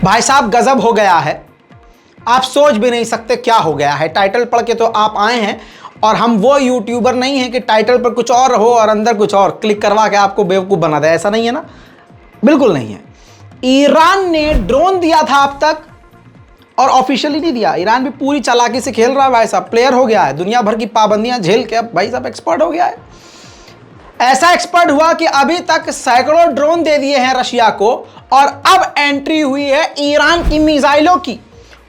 भाई साहब गजब हो गया है, आप सोच भी नहीं सकते क्या हो गया है। टाइटल पढ़ के तो आप आए हैं, और हम वो यूट्यूबर नहीं है कि टाइटल पर कुछ और हो और अंदर कुछ और, क्लिक करवा के आपको बेवकूफ़ बना दे, ऐसा नहीं है ना, बिल्कुल नहीं है। ईरान ने ड्रोन दिया था अब तक, और ऑफिशियली नहीं दिया। ईरान भी पूरी चालाकी से खेल रहा है भाई साहब, प्लेयर हो गया है, दुनिया भर की पाबंदियां झेल के अब भाई साहब एक्सपर्ट हो गया है। ऐसा एक्सपर्ट हुआ कि अभी तक सैकड़ों ड्रोन दे दिए हैं रशिया को, और अब एंट्री हुई है ईरान की मिसाइलों की,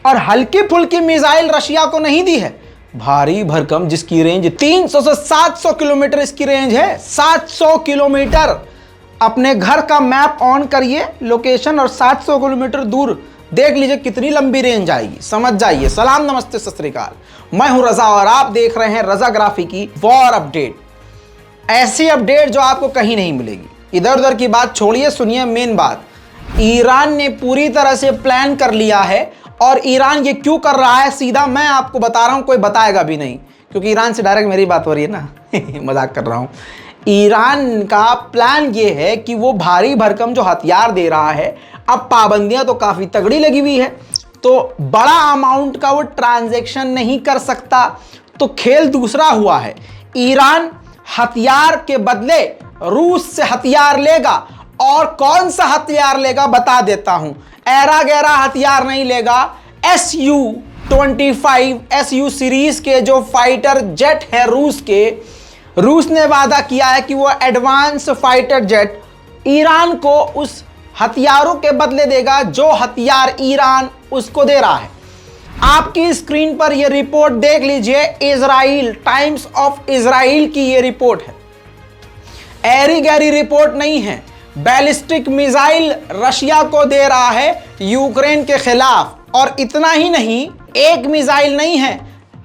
और हल्की फुल्की मिसाइल रशिया को नहीं दी है, भारी भरकम, जिसकी रेंज 300 से 700 किलोमीटर इसकी रेंज है। 700 किलोमीटर। अपने घर का मैप ऑन करिए, लोकेशन, और 700 किलोमीटर दूर देख लीजिए कितनी लंबी रेंज आएगी, समझ जाइए। सलाम नमस्ते सत श्री अकाल, मैं हूं रजा और आप देख रहे हैं रजाग्राफी की वॉर अपडेट। ऐसी अपडेट जो आपको कहीं नहीं मिलेगी। इधर उधर की बात छोड़िए, सुनिए मेन बात। ईरान ने पूरी तरह से प्लान कर लिया है, और ईरान ये क्यों कर रहा है सीधा मैं आपको बता रहा हूं, कोई बताएगा भी नहीं, क्योंकि ईरान से डायरेक्ट मेरी बात हो रही है ना मजाक कर रहा हूं। ईरान का प्लान ये है कि वो भारी भरकम जो हथियार दे रहा है, अब पाबंदियां तो काफ़ी तगड़ी लगी हुई है, तो बड़ा अमाउंट का वो ट्रांजैक्शन नहीं कर सकता, तो खेल दूसरा हुआ है। ईरान हथियार के बदले रूस से हथियार लेगा, और कौन सा हथियार लेगा बता देता हूं। ऐरा गैरा हथियार नहीं लेगा, Su-25 SU सीरीज के जो फाइटर जेट है रूस के, रूस ने वादा किया है कि वो एडवांस फाइटर जेट ईरान को उस हथियारों के बदले देगा जो हथियार ईरान उसको दे रहा है। आपकी स्क्रीन पर ये रिपोर्ट देख लीजिए, इजराइल, टाइम्स ऑफ इजराइल की ये रिपोर्ट है, ऐरी गैरी रिपोर्ट नहीं है। बैलिस्टिक मिसाइल रशिया को दे रहा है यूक्रेन के खिलाफ, और इतना ही नहीं, एक मिसाइल नहीं है,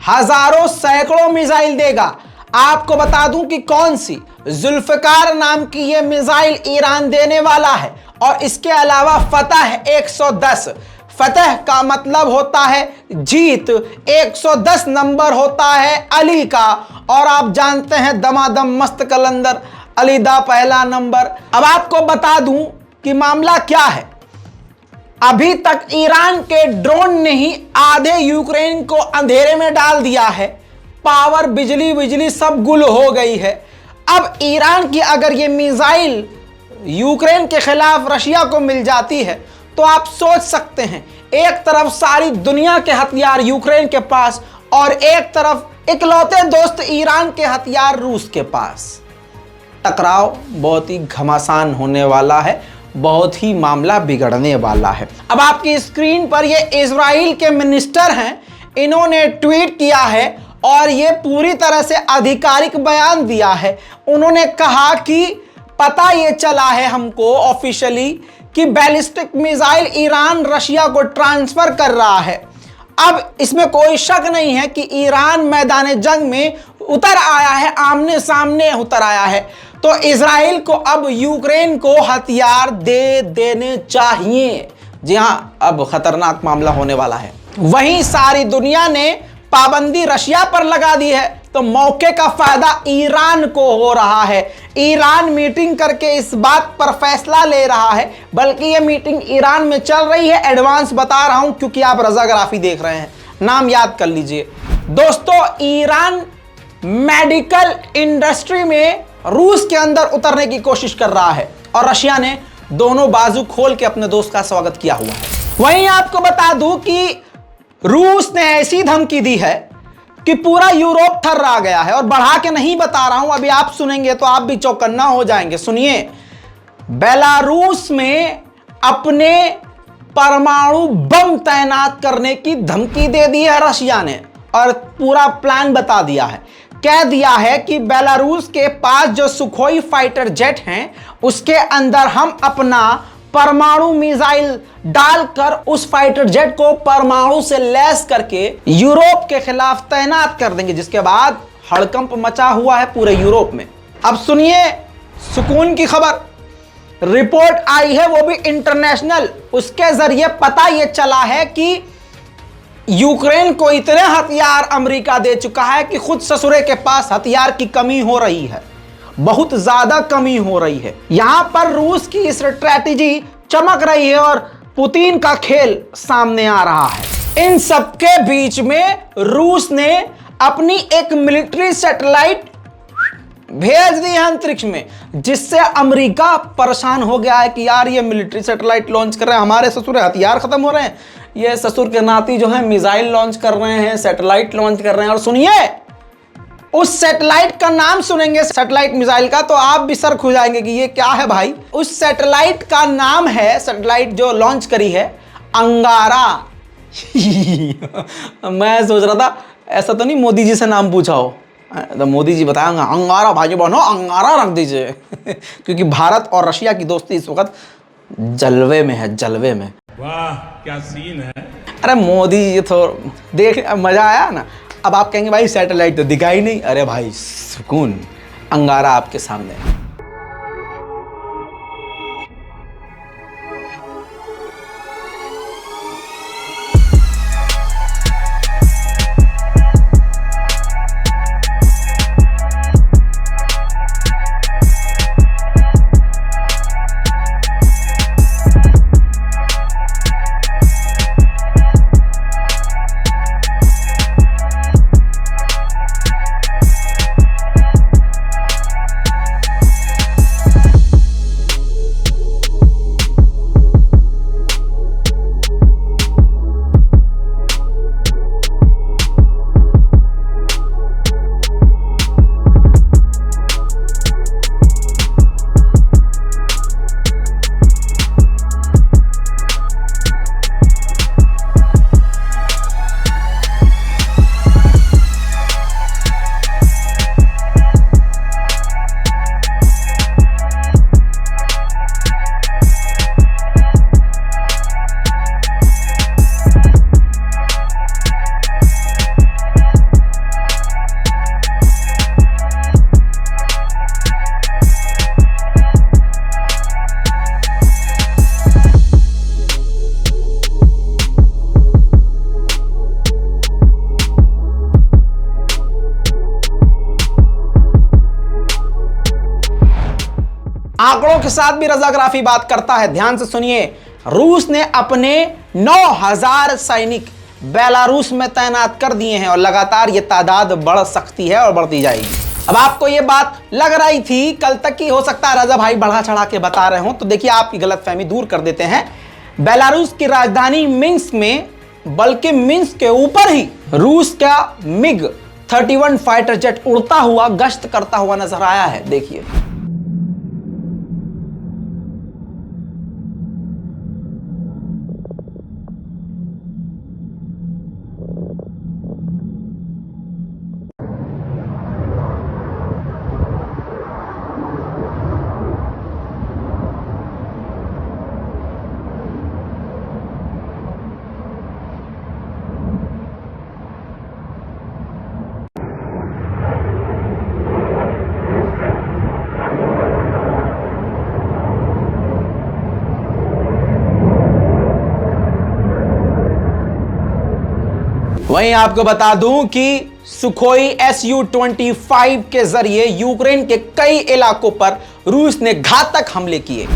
हजारों सैकड़ों मिसाइल देगा। आपको बता दूं कि कौन सी, जुल्फकार नाम की ये मिसाइल ईरान देने वाला है, और इसके अलावा फतह 110, फतह का मतलब होता है जीत, 110 नंबर होता है अली का, और आप जानते हैं दमादम मस्त कलंदर अली दा पहला नंबर। अब आपको बता दूं कि मामला क्या है। अभी तक ईरान के ड्रोन ने ही आधे यूक्रेन को अंधेरे में डाल दिया है, पावर, बिजली सब गुल हो गई है। अब ईरान की अगर ये मिसाइल यूक्रेन के खिलाफ रशिया को मिल जाती है, तो आप सोच सकते हैं, एक तरफ सारी दुनिया के हथियार यूक्रेन के पास, और एक तरफ इकलौते दोस्त ईरान के हथियार रूस के पास। टकराव बहुत ही घमासान होने वाला है, बहुत ही मामला बिगड़ने वाला है। अब आपकी स्क्रीन पर ये इजराइल के मिनिस्टर हैं, इन्होंने ट्वीट किया है, और ये पूरी तरह से आधिकारिक बयान दिया है। उन्होंने कहा कि पता ये चला है हमको ऑफिशियली कि बैलिस्टिक मिसाइल ईरान रशिया को ट्रांसफर कर रहा है। अब इसमें कोई शक नहीं है कि ईरान मैदान जंग में उतर आया है, आमने सामने उतर आया है, तो इजराइल को अब यूक्रेन को हथियार दे देने चाहिए। जी हां, अब खतरनाक मामला होने वाला है। वहीं सारी दुनिया ने पाबंदी रशिया पर लगा दी है, तो मौके का फायदा ईरान को हो रहा है। ईरान मीटिंग करके इस बात पर फैसला ले रहा है, बल्कि ये मीटिंग ईरान में चल रही है। एडवांस बता रहा हूं क्योंकि आप रजाग्राफी देख रहे हैं, नाम याद कर लीजिए दोस्तों। ईरान मेडिकल इंडस्ट्री में रूस के अंदर उतरने की कोशिश कर रहा है, और रशिया ने दोनों बाजू खोल के अपने दोस्त का स्वागत किया हुआ है। वहीं आपको बता दूं कि रूस ने ऐसी धमकी दी है कि पूरा यूरोप थर्रा गया है, और बढ़ा के नहीं बता रहा हूं, अभी आप सुनेंगे तो आप भी चौकन्ना हो जाएंगे। सुनिए, बेलारूस में अपने परमाणु बम तैनात करने की धमकी दे दी है रशिया ने, और पूरा प्लान बता दिया है। कह दिया है कि बेलारूस के पास जो सुखोई फाइटर जेट हैं, उसके अंदर हम अपना परमाणु मिसाइल डालकर उस फाइटर जेट को परमाणु से लैस करके यूरोप के खिलाफ तैनात कर देंगे, जिसके बाद हड़कंप मचा हुआ है पूरे यूरोप में। अब सुनिए सुकून की खबर, रिपोर्ट आई है वो भी इंटरनेशनल, उसके जरिए पता यह चला है कि यूक्रेन को इतने हथियार अमेरिका दे चुका है कि खुद ससुरे के पास हथियार की कमी हो रही है, बहुत ज्यादा कमी हो रही है। यहां पर रूस की स्ट्रैटेजी चमक रही है, और पुतिन का खेल सामने आ रहा है। इन सबके बीच में रूस ने अपनी एक मिलिट्री सैटेलाइट भेज दी है अंतरिक्ष में, जिससे अमेरिका परेशान हो गया है कि यार ये मिलिट्री सैटेलाइट लॉन्च कर रहे हैं, हमारे ससुर हथियार खत्म हो रहे हैं, ये ससुर के नाती जो है मिसाइल लॉन्च कर रहे हैं, सैटेलाइट लॉन्च कर रहे हैं। और सुनिए, उस सैटेलाइट का नाम सुनेंगे सैटेलाइट मिसाइल का तो आप भी सर खो जाएंगे कि ये क्या है भाई। उस सैटेलाइट का नाम है, सैटेलाइट जो लॉन्च करी है, अंगारा। मैं सोच रहा था ऐसा तो नहीं मोदी जी से नाम पूछा हो, तो मोदी जी बताएंगे अंगारा भाई बहनों, अंगारा रख दीजिए। क्योंकि भारत और रशिया की दोस्ती इस वक्त जलवे में है, जलवे में। वाह क्या सीन है। अरे मोदी जी तो देख मजा आया ना। अब आप कहेंगे भाई सैटेलाइट तो दिखा ही नहीं, अरे भाई सुकून, अंगारा आपके सामने। आंकड़ों के साथ भी रजाग्राफी बात करता है, ध्यान से सुनिए। रूस ने अपने 9,000 सैनिक बेलारूस में तैनात कर दिए हैं और लगातार ये तादाद बढ़ सकती है और बढ़ती जाएगी। अब आपको ये बात लग रही थी कल तक की, हो सकता है रजा भाई बढ़ा चढ़ा के बता रहे हो, तो देखिए आपकी गलतफहमी दूर कर देते हैं। बेलारूस की राजधानी मिन्स्क में, बल्कि मिन्स्क के ऊपर ही रूस का MiG-31 फाइटर जेट उड़ता हुआ गश्त करता हुआ नजर आया है। देखिए वहीं आपको बता दूं कि सुखोई Su-25 के जरिए यूक्रेन के कई इलाकों पर रूस ने घातक हमले किए।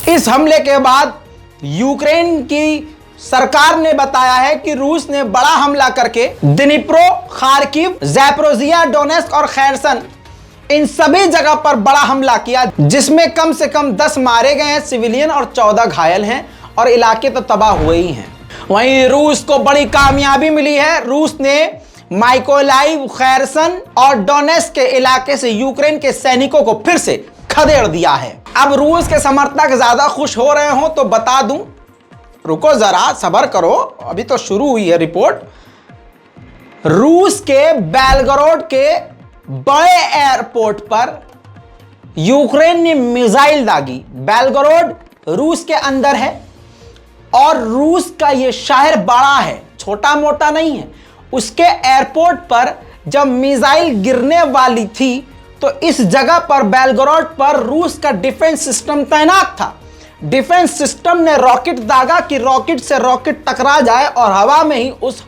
इस हमले के बाद यूक्रेन की सरकार ने बताया है कि रूस ने बड़ा हमला करके दिनिप्रो, खार्किव, ज़ैपोरिज़िया, डोनेस्क और खैरसन, इन सभी जगह पर बड़ा हमला किया, जिसमें कम से कम 10 मारे गए हैं सिविलियन और 14 घायल हैं और इलाके तो तबाह हुए ही हैं। वहीं रूस को बड़ी कामयाबी मिली है। रूस ने माइकोलाइव, खैरसन और डोनेट्स्क के इलाके से यूक्रेन के सैनिकों को फिर से खदेड़ दिया है। अब रूस के समर्थक ज्यादा खुश हो रहे हो तो बता दूं, रुको जरा सब्र करो, अभी तो शुरू हुई है रिपोर्ट। रूस के बेलगोरोड के बड़े एयरपोर्ट पर यूक्रेन ने मिसाइल दागी। बेलगोरोड रूस के अंदर है और रूस का यह शहर बड़ा है, छोटा मोटा नहीं है। उसके एयरपोर्ट पर जब मिसाइल गिरने वाली थी तो इस जगह पर बेलगोरोड पर रूस का डिफेंस सिस्टम तैनात था। डिफेंस सिस्टम ने रॉकेट दागा कि रॉकेट से रॉकेट टकरा जाए और हवा में ही उस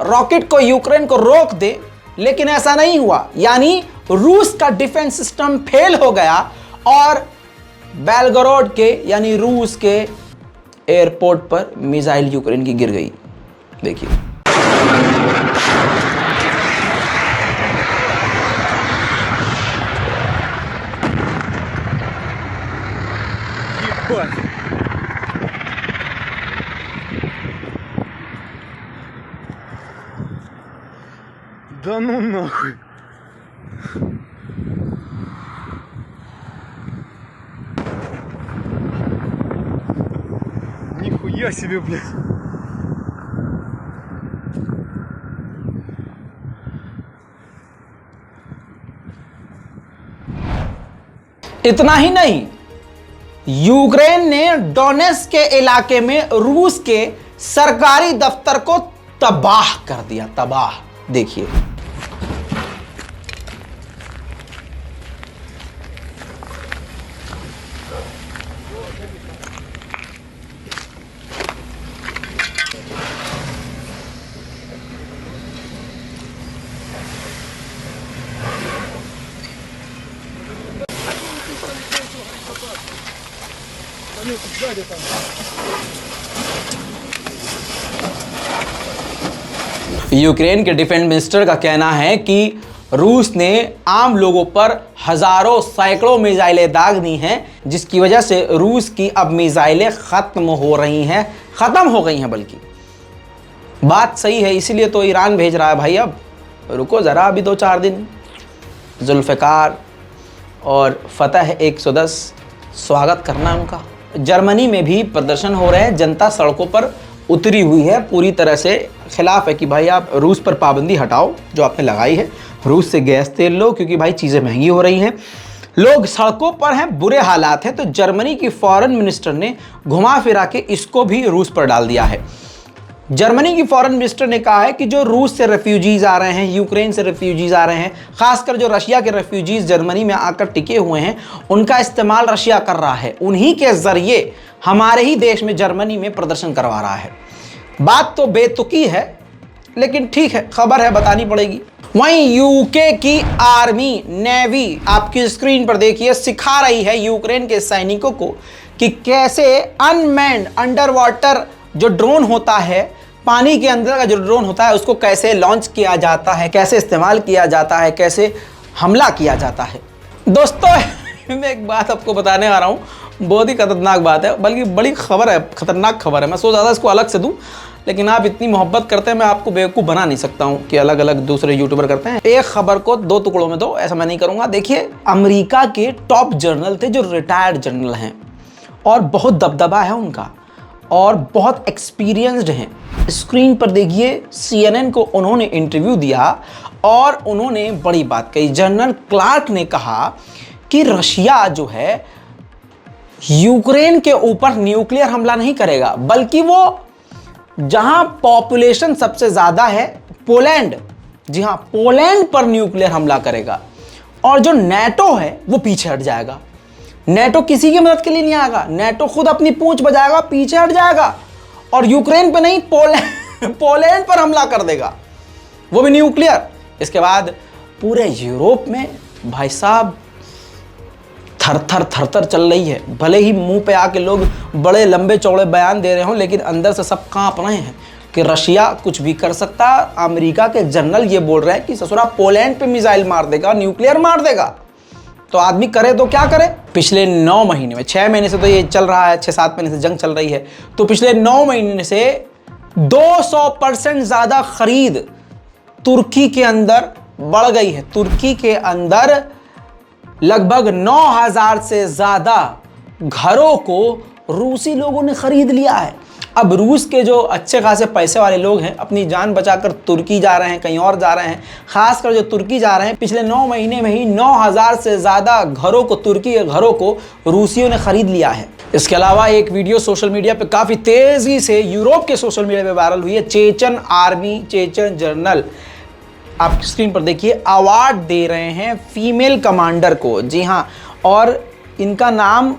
रॉकेट को यूक्रेन को रोक दे, लेकिन ऐसा नहीं हुआ। यानी रूस का डिफेंस सिस्टम फेल हो गया और बेलगोरोड के यानी रूस के एयरपोर्ट पर मिसाइल यूक्रेन की गिर गई। देखिए Да ну нахуй. Нихуя себе, блядь. इतना ही नहीं, यूक्रेन ने डोनेट्स्क के इलाके में रूस के सरकारी दफ्तर को तबाह कर दिया, तबाह। देखिए यूक्रेन के डिफेंस मिनिस्टर का कहना है कि रूस ने आम लोगों पर हजारों सैकड़ों मिसाइलें दाग दी हैं, जिसकी वजह से रूस की अब मिसाइलें खत्म हो रही हैं, खत्म हो गई हैं। बल्कि बात सही है, इसीलिए तो ईरान भेज रहा है भाई। अब रुको ज़रा, अभी 2-4 दिन। जुल्फ़िकार और फतह 110 स्वागत करना उनका। जर्मनी में भी प्रदर्शन हो रहे हैं, जनता सड़कों पर उतरी हुई है, पूरी तरह से खिलाफ है कि भाई आप रूस पर पाबंदी हटाओ जो आपने लगाई है, रूस से गैस तेल लो क्योंकि भाई चीज़ें महंगी हो रही हैं। लोग सड़कों पर हैं, बुरे हालात हैं। तो जर्मनी की फॉरेन मिनिस्टर ने घुमा फिरा के इसको भी रूस पर डाल दिया है। जर्मनी की फॉरेन मिनिस्टर ने कहा है कि जो रूस से रेफ्यूजीज आ रहे हैं, यूक्रेन से रेफ्यूजीज आ रहे हैं, खासकर जो रशिया के रेफ्यूजीज जर्मनी में आकर टिके हुए हैं, उनका इस्तेमाल रशिया कर रहा है। उन्हीं के जरिए हमारे ही देश में जर्मनी में प्रदर्शन करवा रहा है। बात तो बेतुकी है, लेकिन ठीक है, खबर है, बतानी पड़ेगी। वहीं यूके की आर्मी, नेवी आपकी स्क्रीन पर देखिए, सिखा रही है यूक्रेन के सैनिकों को कि कैसे अनमैन्ड अंडर वाटर जो ड्रोन होता है, पानी के अंदर का जो ड्रोन होता है, उसको कैसे लॉन्च किया जाता है, कैसे इस्तेमाल किया जाता है, कैसे हमला किया जाता है। दोस्तों मैं एक बात आपको बताने आ रहा हूँ, बहुत ही खतरनाक बात है, बल्कि बड़ी खबर है, खतरनाक खबर है। मैं सोच रहा था इसको अलग से दूं, लेकिन आप इतनी मोहब्बत करते हैं, मैं आपको बेवकूफ़ बना नहीं सकता हूं कि अलग अलग दूसरे यूट्यूबर करते हैं। एक खबर को 2 टुकड़ों में दो, ऐसा मैं नहीं करूंगा। देखिए, अमेरिका के टॉप जनरल थे जो रिटायर्ड जनरल हैं और बहुत दबदबा है उनका और बहुत एक्सपीरियंस्ड हैं। स्क्रीन पर देखिए, CNN को उन्होंने इंटरव्यू दिया और उन्होंने बड़ी बात कही। जनरल क्लार्क ने कहा कि रशिया जो है यूक्रेन के ऊपर न्यूक्लियर हमला नहीं करेगा, बल्कि वो जहां पॉपुलेशन सबसे ज्यादा है, पोलैंड, जी हां, पोलैंड पर न्यूक्लियर हमला करेगा। और जो नेटो है वो पीछे हट जाएगा। नेटो किसी की मदद के लिए नहीं आएगा, नेटो खुद अपनी पूंछ बजाएगा, पीछे हट जाएगा और यूक्रेन पे नहीं, पोलैंड पर हमला कर देगा, वो भी न्यूक्लियर। इसके बाद पूरे यूरोप में भाई साहब थर थर चल रही है। भले ही मुंह पे आके लोग बड़े लंबे चौड़े बयान दे रहे हो, लेकिन अंदर से सब कांप रहे हैं कि रशिया कुछ भी कर सकता। अमेरिका के जनरल ये बोल रहे हैं कि ससुरा पोलैंड पे मिसाइल मार देगा, न्यूक्लियर मार देगा। तो आदमी करे तो क्या करे। पिछले 9 महीने में, 6 महीने से तो ये चल रहा है, 6-7 महीने से जंग चल रही है, तो पिछले 9 महीने से 200% ज़्यादा खरीद तुर्की के अंदर बढ़ गई है। तुर्की के अंदर लगभग 9,000 से ज़्यादा घरों को रूसी लोगों ने खरीद लिया है। अब रूस के जो अच्छे खासे पैसे वाले लोग हैं अपनी जान बचाकर तुर्की जा रहे हैं, कहीं और जा रहे हैं। खासकर जो तुर्की जा रहे हैं, पिछले 9 महीने में ही 9,000 से ज़्यादा घरों को, तुर्की के घरों को रूसियों ने खरीद लिया है। इसके अलावा एक वीडियो सोशल मीडिया पे काफ़ी तेज़ी से यूरोप के सोशल मीडिया पे वायरल हुई है। चेचन आर्मी, चेचन जनरल, आप स्क्रीन पर देखिए, अवार्ड दे रहे हैं फीमेल कमांडर को। जी हाँ, और इनका नाम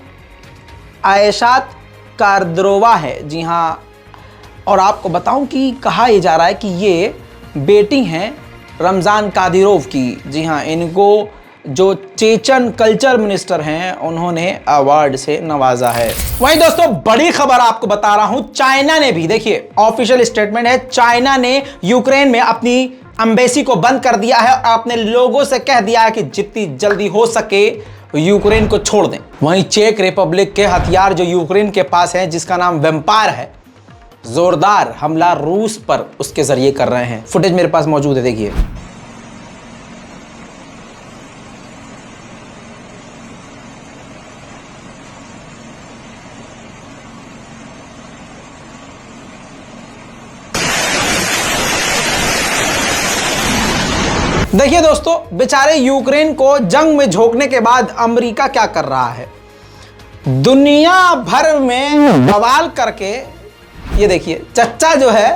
आयशात कार्द्रोवा है। जी हाँ, और आपको बताऊं कि कहा यह जा रहा है कि ये बेटी हैं रमज़ान कादिरोव की। जी हाँ, इनको जो चेचन कल्चर मिनिस्टर हैं उन्होंने अवार्ड से नवाजा है। वहीं दोस्तों बड़ी खबर आपको बता रहा हूं, चाइना ने भी, देखिए ऑफिशियल स्टेटमेंट है, चाइना ने यूक्रेन में अपनी एम्बेसी को बंद कर दिया है और अपने लोगों से कह दिया है कि जितनी जल्दी हो सके यूक्रेन को छोड़ दें। वहीं चेक रिपब्लिक के हथियार जो यूक्रेन के पास हैं, जिसका नाम वेम्पायर है, जोरदार हमला रूस पर उसके जरिए कर रहे हैं। फुटेज मेरे पास मौजूद है, देखिए। देखिए दोस्तों, बेचारे यूक्रेन को जंग में झोंकने के बाद अमेरिका क्या कर रहा है, दुनिया भर में बवाल करके, ये देखिए चच्चा जो है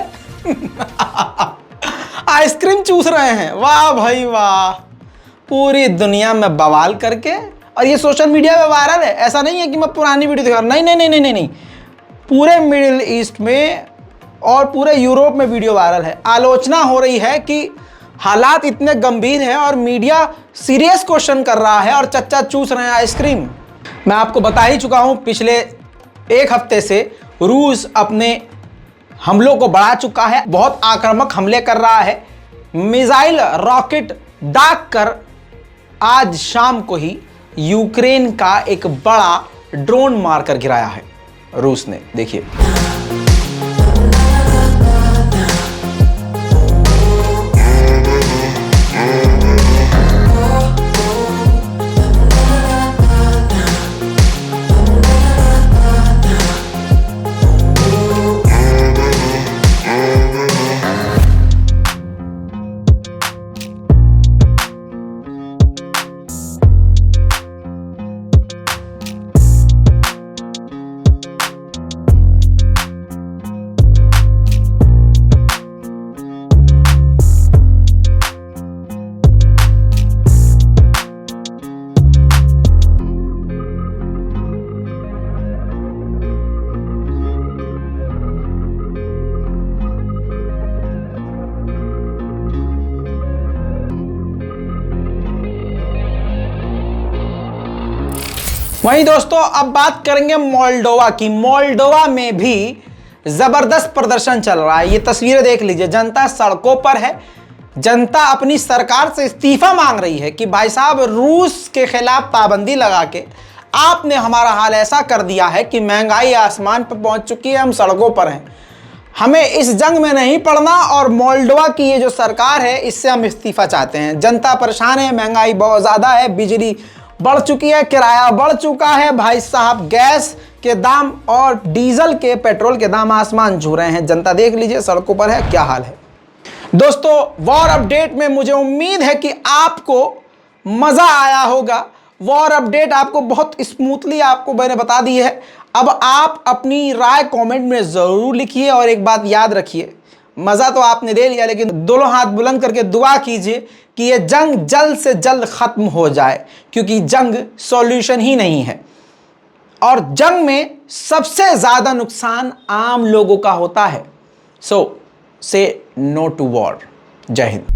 आइसक्रीम चूस रहे हैं। वाह भाई वाह, पूरी दुनिया में बवाल करके, और ये सोशल मीडिया पे वायरल है। ऐसा नहीं है कि मैं पुरानी वीडियो दिखा रहा हूं, नहीं नहीं नहीं नहीं नहीं, पूरे मिडिल ईस्ट में और पूरे यूरोप में वीडियो वायरल है। आलोचना हो रही है कि हालात इतने गंभीर हैं और मीडिया सीरियस क्वेश्चन कर रहा है और चच्चा चूस रहे हैं आइसक्रीम। मैं आपको बता ही चुका हूं, पिछले एक हफ्ते से रूस अपने हमलों को बढ़ा चुका है, बहुत आक्रामक हमले कर रहा है। मिसाइल रॉकेट दाग कर आज शाम को ही यूक्रेन का एक बड़ा ड्रोन मारकर गिराया है रूस ने। देखिए, वहीं दोस्तों अब बात करेंगे मोल्डोवा की। मोल्डोवा में भी जबरदस्त प्रदर्शन चल रहा है। ये तस्वीरें देख लीजिए, जनता सड़कों पर है, जनता अपनी सरकार से इस्तीफा मांग रही है कि भाई साहब रूस के खिलाफ पाबंदी लगा के आपने हमारा हाल ऐसा कर दिया है कि महंगाई आसमान पर पहुंच चुकी है, हम सड़कों पर हैं, हमें इस जंग में नहीं पड़ना और मोल्डोवा की ये जो सरकार है इससे हम इस्तीफा चाहते हैं। जनता परेशान है, महंगाई बहुत ज़्यादा है, बिजली बढ़ चुकी है, किराया बढ़ चुका है, भाई साहब गैस के दाम और डीजल के, पेट्रोल के दाम आसमान छू रहे हैं। जनता देख लीजिए सड़कों पर है, क्या हाल है। दोस्तों वॉर अपडेट में मुझे उम्मीद है कि आपको मज़ा आया होगा। वॉर अपडेट आपको बहुत स्मूथली आपको मैंने बता दी है। अब आप अपनी राय कमेंट में ज़रूर लिखिए और एक बात याद रखिए, मज़ा तो आपने ले लिया, लेकिन दोनों हाथ बुलंद करके दुआ कीजिए कि ये जंग जल्द से जल्द ख़त्म हो जाए, क्योंकि जंग सॉल्यूशन ही नहीं है और जंग में सबसे ज़्यादा नुकसान आम लोगों का होता है। सो से नो टू वॉर। जय हिंद।